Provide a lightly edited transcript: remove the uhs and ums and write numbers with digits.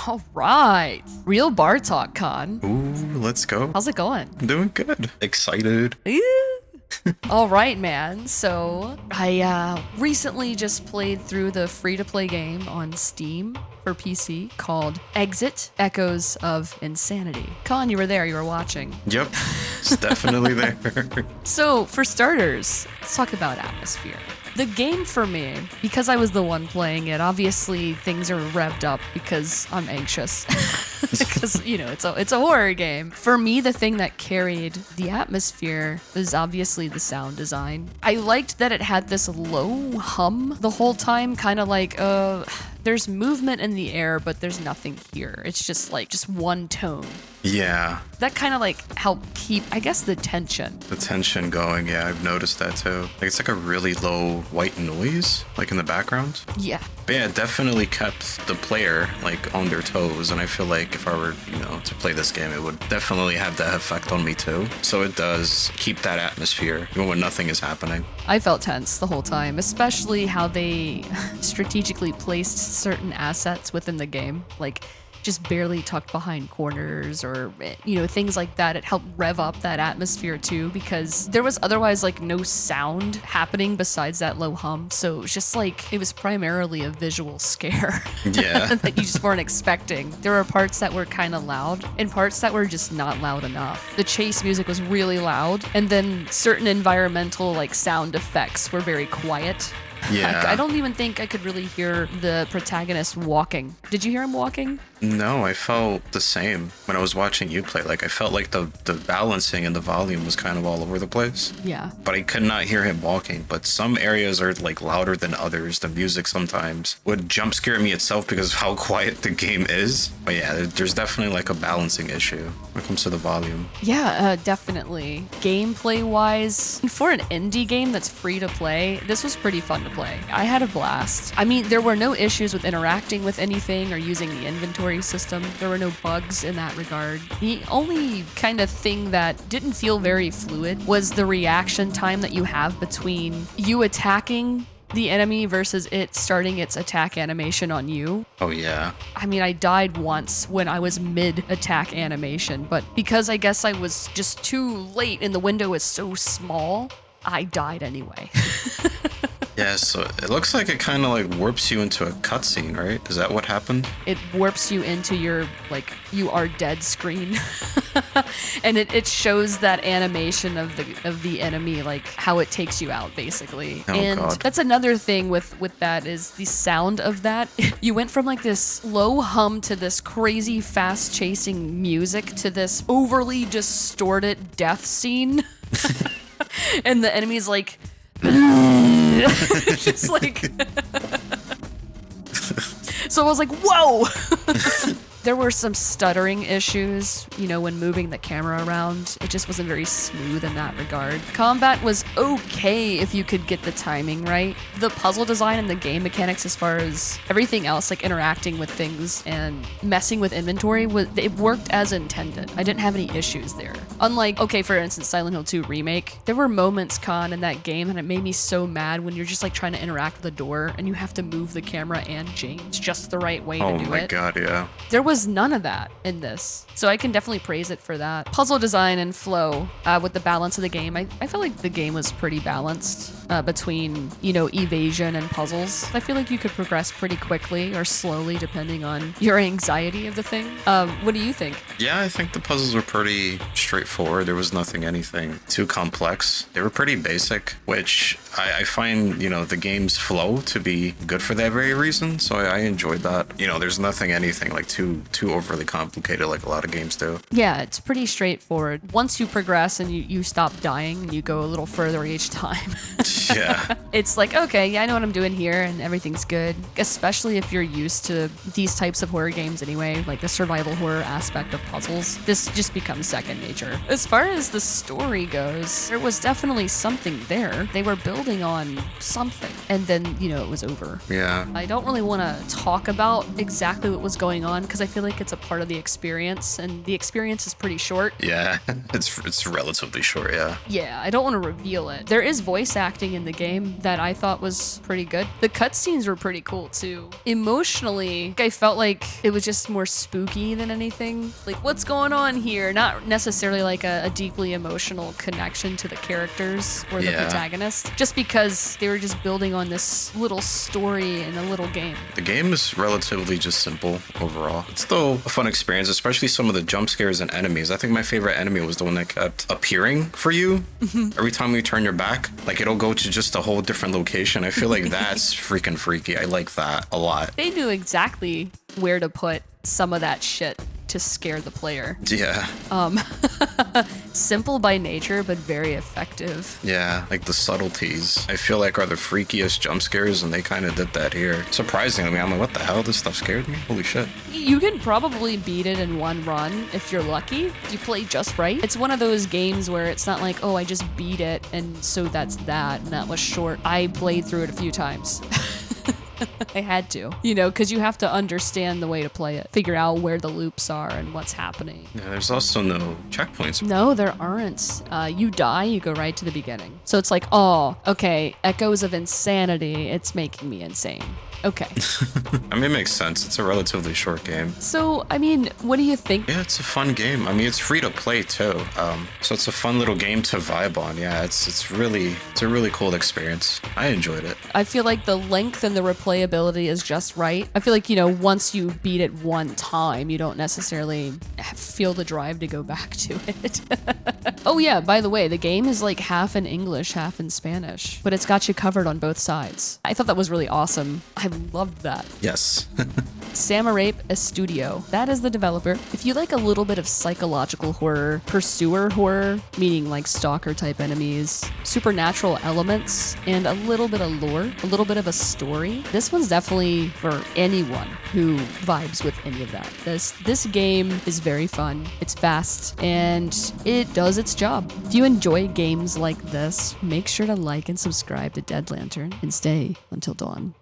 All right. Real bar talk, Con. Ooh, let's go. How's it going? I'm doing good. Excited. All right, man. So I recently just played through the free-to-play game on Steam for PC called Exit: Echoes of Insanity. Con, you were there. You were watching. Yep, it's definitely there. So for starters, let's talk about atmosphere. The game for me, because I was the one playing it, obviously things are revved up because I'm anxious. Because, you know, it's a horror game. For me, the thing that carried the atmosphere was obviously the sound design. I liked that it had this low hum the whole time, kind of like, there's movement in the air, but there's nothing here. It's just one tone. Yeah. That kind of helped keep, I guess, the tension. The tension going, yeah, I've noticed that too. It's like a really low white noise, in the background. Yeah. But yeah, it definitely kept the player, on their toes, and I feel like if I were, to play this game, it would definitely have that effect on me too. So it does keep that atmosphere, even when nothing is happening. I felt tense the whole time, especially how they strategically placed certain assets within the game, just barely tucked behind corners or, things like that. It helped rev up that atmosphere too, because there was otherwise no sound happening besides that low hum. So it was just it was primarily a visual scare. Yeah. That you just weren't expecting. There were parts that were kind of loud and parts that were just not loud enough. The chase music was really loud, and then certain environmental sound effects were very quiet. Yeah. I don't even think I could really hear the protagonist walking. Did you hear him walking? No, I felt the same when I was watching you play. I felt like the balancing and the volume was kind of all over the place. Yeah. But I could not hear him walking. But some areas are louder than others. The music sometimes would jump scare me itself because of how quiet the game is. But yeah, there's definitely a balancing issue when it comes to the volume. Yeah, definitely. Gameplay wise, for an indie game that's free to play, this was pretty fun to play. I had a blast. I mean, there were no issues with interacting with anything or using the inventory system. There were no bugs in that regard. The only kind of thing that didn't feel very fluid was the reaction time that you have between you attacking the enemy versus it starting its attack animation on you. Oh, yeah. I mean, I died once when I was mid-attack animation, but because I guess I was just too late and the window is so small, I died anyway. Yeah, so it looks like it kind of warps you into a cutscene, right? Is that what happened? It warps you into your, you are dead screen. And it shows that animation of the enemy, how it takes you out, basically. Oh, and God. That's another thing with that is the sound of that. You went from this low hum to this crazy fast chasing music to this overly distorted death scene. And the enemy's just so I was like, whoa. There were some stuttering issues, when moving the camera around. It just wasn't very smooth in that regard. Combat was okay if you could get the timing right. The puzzle design and the game mechanics as far as everything else, interacting with things and messing with inventory, it worked as intended. I didn't have any issues there. Unlike, for instance, Silent Hill 2 Remake, there were moments, Con, in that game, and it made me so mad when you're just trying to interact with a door and you have to move the camera and James just the right way to do it. Oh my God, yeah. There was none of that in this, so I can definitely praise it for that. Puzzle design and flow with the balance of the game. I feel like the game was pretty balanced between, evasion and puzzles. I feel like you could progress pretty quickly or slowly depending on your anxiety of the thing. What do you think? Yeah, I think the puzzles were pretty straightforward. There was anything too complex. They were pretty basic, which I find, the game's flow to be good for that very reason. So I enjoyed that. There's anything too overly complicated like a lot of games do. Yeah, it's pretty straightforward. Once you progress and you stop dying and you go a little further each time. Yeah. It's okay, yeah, I know what I'm doing here and everything's good. Especially if you're used to these types of horror games anyway, the survival horror aspect of puzzles. This just becomes second nature. As far as the story goes, there was definitely something there. They were building on something. And then, it was over. Yeah. I don't really want to talk about exactly what was going on because I feel like it's a part of the experience, and the experience is pretty short. Yeah, it's relatively short, yeah. Yeah, I don't want to reveal it. There is voice acting acting in the game that I thought was pretty good. The cutscenes were pretty cool too. Emotionally, I felt like it was just more spooky than anything. Like, what's going on here? Not necessarily like a deeply emotional connection to the characters or the protagonist, just because they were just building on this little story in a little game. The game is relatively just simple overall. It's still a fun experience, especially some of the jump scares and enemies. I think my favorite enemy was the one that kept appearing for you. Every time you turn your back, like it'll go to just a whole different location. I feel like that's freaking freaky. I like that a lot. They knew exactly where to put some of that shit to scare the player. Yeah. Simple by nature, but very effective. Yeah, like the subtleties, I feel like are the freakiest jump scares, and they kind of did that here. Surprisingly, I'm like, what the hell? This stuff scared me? Holy shit. You can probably beat it in one run if you're lucky. If you play just right. It's one of those games where it's not like, oh, I just beat it, and so that's that, and that was short. I played through it a few times. I had to, because you have to understand the way to play it, figure out where the loops are and what's happening. Yeah, there's also no checkpoints. No, there aren't. You die, you go right to the beginning. So it's like, oh, okay, echoes of insanity. It's making me insane. Okay. I mean, it makes sense. It's a relatively short game. So, I mean, what do you think? Yeah, it's a fun game. I mean, it's free to play too. So it's a fun little game to vibe on. Yeah, it's a really cool experience. I enjoyed it. I feel like the length and the replayability is just right. I feel like, once you beat it one time, you don't necessarily feel the drive to go back to it. Oh yeah, by the way, the game is like half in English, half in Spanish, but it's got you covered on both sides. I thought that was really awesome. I loved that. Yes. Samarape Studio. That is the developer. If you like a little bit of psychological horror, pursuer horror, meaning like stalker type enemies, supernatural elements, and a little bit of lore, a little bit of a story, this one's definitely for anyone who vibes with any of that. This game is very fun. It's fast and it does its job. If you enjoy games like this, make sure to like and subscribe to Dead Lantern and stay until dawn.